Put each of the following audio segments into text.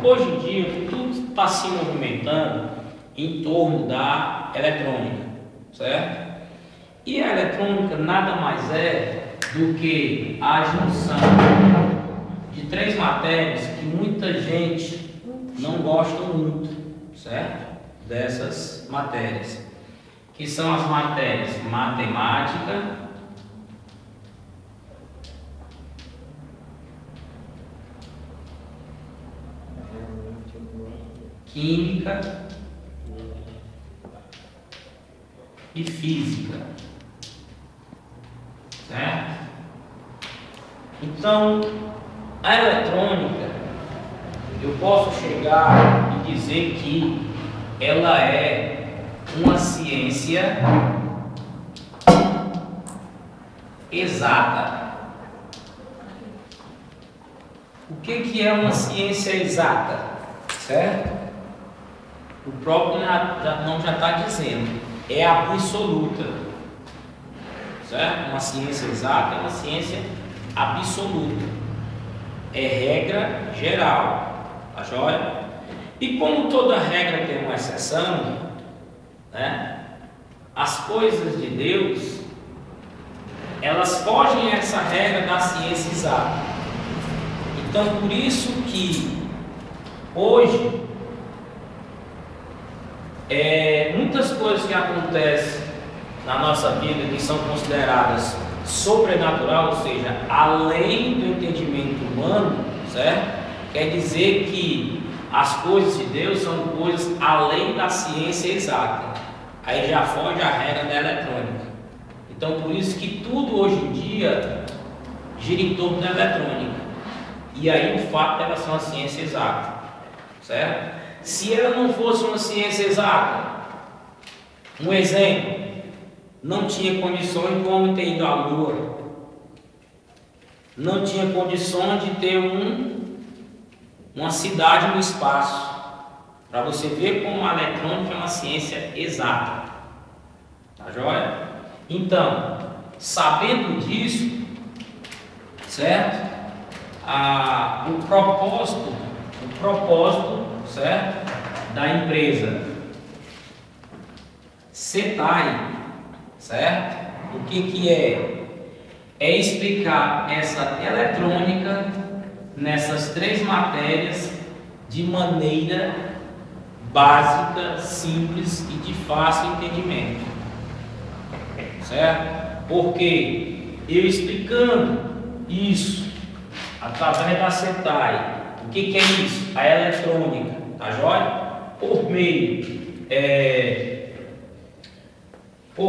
hoje em dia tudo está se movimentando em torno da eletrônica, certo? E a eletrônica nada mais é do que a junção de três matérias que muita gente não gosta muito, certo? Dessas matérias, que são as matérias matemática, química e física, certo? Então, a eletrônica, eu posso chegar e dizer que ela é uma ciência exata. O que é uma ciência exata, certo? O próprio nome já está dizendo, é absoluta, certo? Uma ciência exata é uma ciência absoluta, é regra geral, tá joia? E como toda regra tem uma exceção, né? As coisas de Deus, elas fogem a essa regra da ciência exata. Então, por isso que hoje muitas coisas que acontecem na nossa vida que são consideradas sobrenatural, ou seja, além do entendimento humano, certo? Quer dizer que as coisas de Deus são coisas além da ciência exata. Aí já foge a regra da eletrônica. Então, por isso que tudo hoje em dia gira em torno da eletrônica. E aí o fato dela ser uma ciência exata, certo? Se ela não fosse uma ciência exata, um exemplo, não tinha condições de o homem ter ido à Lua, não tinha condições de ter uma cidade no espaço, para você ver como a eletrônica é uma ciência exata, tá joia? Então, sabendo disso, certo? O propósito, certo? Da empresa CETAI, certo? O que é? É explicar essa eletrônica nessas três matérias de maneira básica, simples e de fácil entendimento, certo? Porque eu explicando isso através da CETAI, o que é isso? A eletrônica, tá joia? Por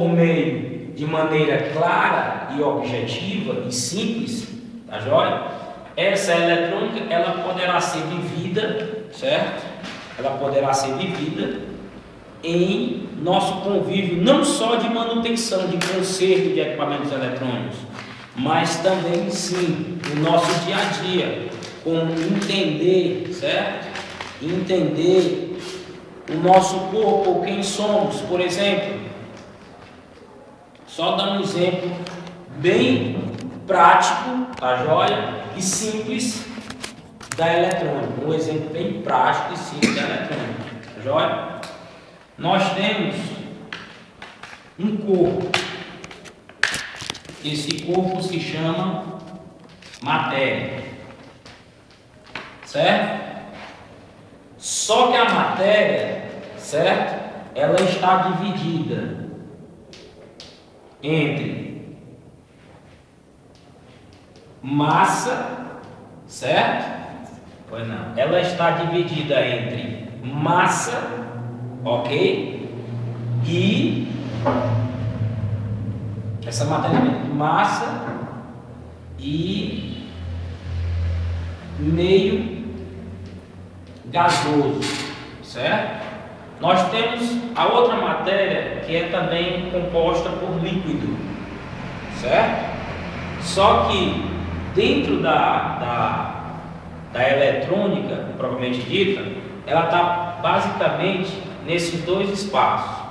meio de maneira clara e objetiva e simples, tá joia? Essa eletrônica, ela poderá ser vivida, certo? Ela poderá ser vivida em nosso convívio, não só de manutenção, de conserto de equipamentos eletrônicos, mas também, sim, no nosso dia a dia, como entender, certo? Entender o nosso corpo, quem somos, por exemplo. Só dar um exemplo bem prático, tá joia? E simples da eletrônica. Um exemplo bem prático e simples da eletrônica, tá joia? Nós temos um corpo. Esse corpo se chama matéria, certo? Só que a matéria, certo? Ela está dividida entre massa, certo? Pois não. Ela está dividida entre massa, ok? E essa matéria de massa e meio gasoso, certo? Nós temos a outra matéria que é também composta por líquido, certo? Só que dentro da eletrônica, propriamente dita, ela está basicamente nesses dois espaços.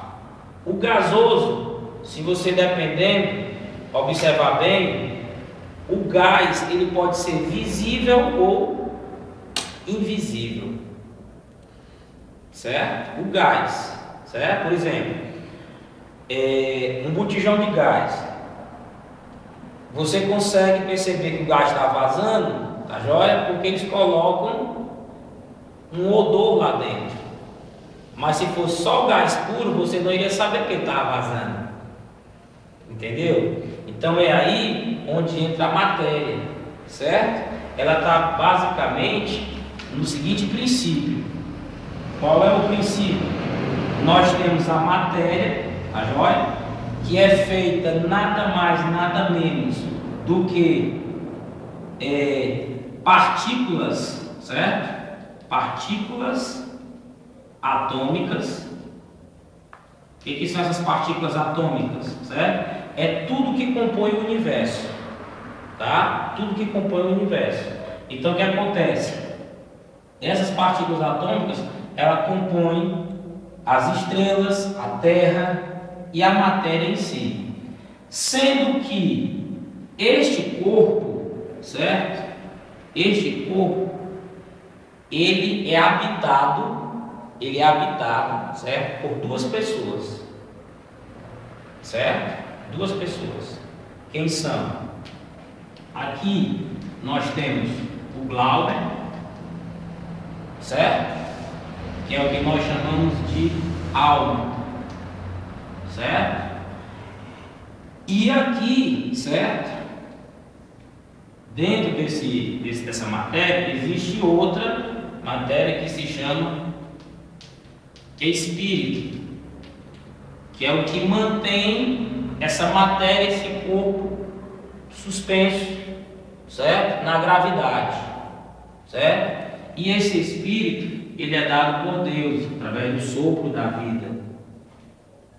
O gasoso, se você dependendo, observar bem, o gás ele pode ser visível ou invisível, certo? O gás, certo? Por exemplo, um botijão de gás. Você consegue perceber que o gás está vazando, tá joia? Porque eles colocam um odor lá dentro. Mas se fosse só o gás puro, você não iria saber que ele estava vazando. Entendeu? Então é aí onde entra a matéria, certo? Ela está basicamente no seguinte princípio. Qual é o princípio? Nós temos a matéria, a joia, que é feita nada mais, nada menos do que partículas, certo? Partículas atômicas. O que são essas partículas atômicas, certo? É tudo que compõe o universo, tá? Tudo que compõe o universo. Então o que acontece? Essas partículas atômicas, ela compõem as estrelas, a Terra e a matéria em si. Sendo que este corpo, certo? Este corpo, ele é habitado, certo? Por duas pessoas, certo? Duas pessoas. Quem são? Aqui nós temos o Glauber, certo? Que é o que nós chamamos de alma, certo? E aqui, certo? Dentro dessa matéria existe outra matéria que se chama espírito, que é o que mantém essa matéria, esse corpo suspenso, certo? Na gravidade, certo? E esse espírito, ele é dado por Deus através do sopro da vida,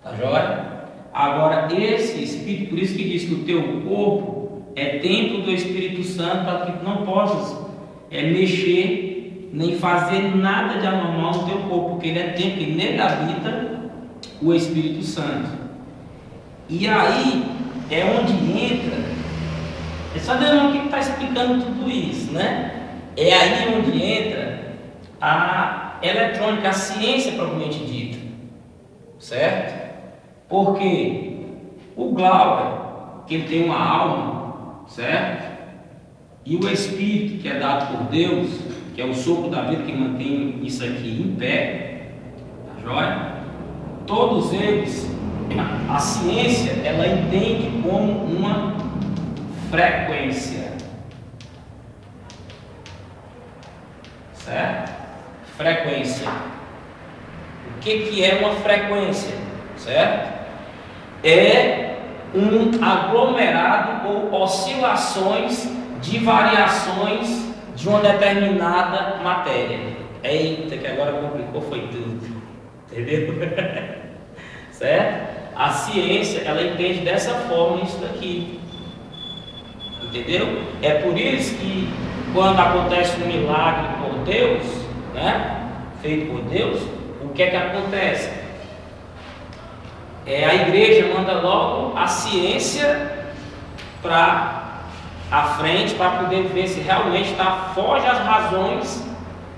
tá joia? Agora esse espírito, por isso que diz que o teu corpo é templo do Espírito Santo, para que não possas mexer nem fazer nada de anormal no teu corpo, porque ele é templo e nele habita o Espírito Santo. E aí é onde entra, é só Deus que está explicando tudo isso, né? É aí onde entra a eletrônica, a ciência propriamente dita, certo? Porque o Glauber, que ele tem uma alma, certo? E o Espírito, que é dado por Deus, que é o sopro da vida que mantém isso aqui em pé, tá joia? Todos eles, a ciência, ela entende como uma frequência, certo? Frequência. O que é uma frequência, certo? É um aglomerado ou oscilações de variações de uma determinada matéria. Eita, que agora complicou, foi tudo. Entendeu? Certo? A ciência, ela entende dessa forma isso daqui. Entendeu? É por isso que quando acontece um milagre por Deus, né? Feito por Deus, o que é que acontece? A igreja manda logo a ciência para a frente, para poder ver se realmente foge às razões,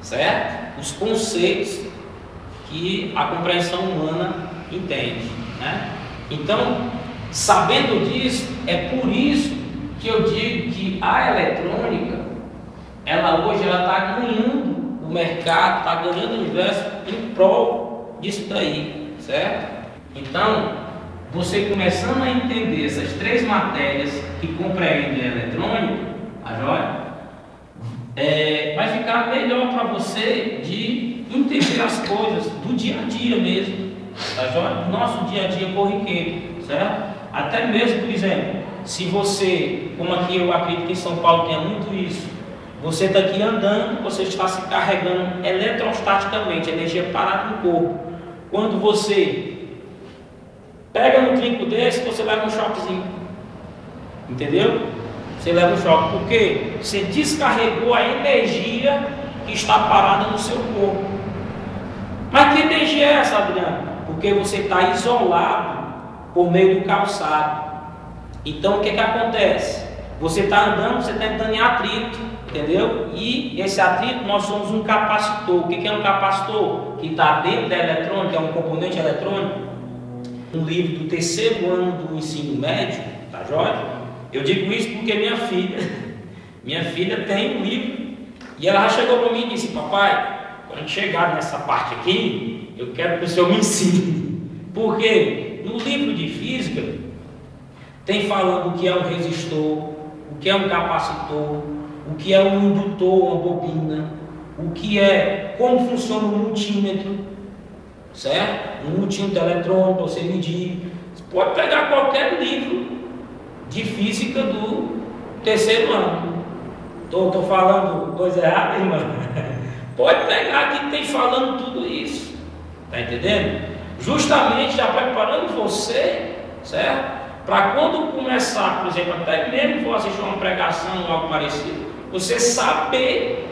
certo? Os conceitos que a compreensão humana entende, né? Então, sabendo disso, é por isso que eu digo que a eletrônica, ela hoje está ganhando o mercado, está ganhando o universo em prol disso daí, certo? Então, você começando a entender essas três matérias que compreendem a eletrônica, a joia, vai ficar melhor para você de entender as coisas do dia a dia mesmo, tá joia? Do nosso dia a dia corriqueiro, certo? Até mesmo, por exemplo, se você, como aqui eu acredito que em São Paulo tem muito isso, você está aqui andando, você está se carregando eletrostaticamente, energia parada no corpo. Quando você pega no trinco desse, você leva um choquezinho, entendeu? Você leva um choque, porque você descarregou a energia que está parada no seu corpo. Mas que energia é essa, Adriano? Porque você está isolado por meio do calçado. Então o que acontece? Você está andando, você está entrando em atrito entendeu? E esse atrito nós somos um capacitor. O que é um capacitor? Que está dentro da eletrônica, é um componente eletrônico. Um livro do terceiro ano do ensino médio, tá joia? Eu digo isso porque minha filha tem um livro e ela já chegou para mim e disse: papai, quando chegar nessa parte aqui, eu quero que o senhor me ensine. Porque no livro de física tem falando o que é um resistor, o que é um capacitor, o que é um indutor, uma bobina, o que é, como funciona um multímetro, certo? Um multímetro eletrônico para você medir. Você pode pegar qualquer livro de física do terceiro ano. Estou falando coisa errada, irmão? Pode pegar que tem falando tudo isso. Está entendendo? Justamente já preparando você, certo? Para quando começar, por exemplo, até mesmo for assistir uma pregação ou algo parecido, você saber,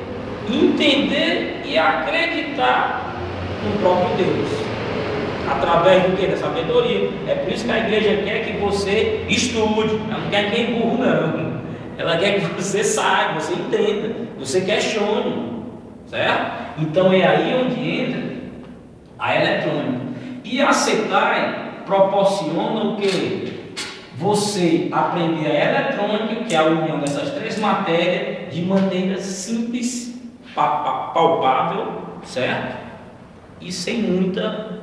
entender e acreditar no próprio Deus. Através do que? Da sabedoria. É por isso que a igreja quer que você estude. Ela não quer ninguém burro, não. Ela quer que você saiba, você entenda, você questione. Certo? Então é aí onde entra a eletrônica. E a CETAI proporciona o que? Você aprender a eletrônica, que é a união dessas três matérias, de maneira simples, palpável, certo? E sem muita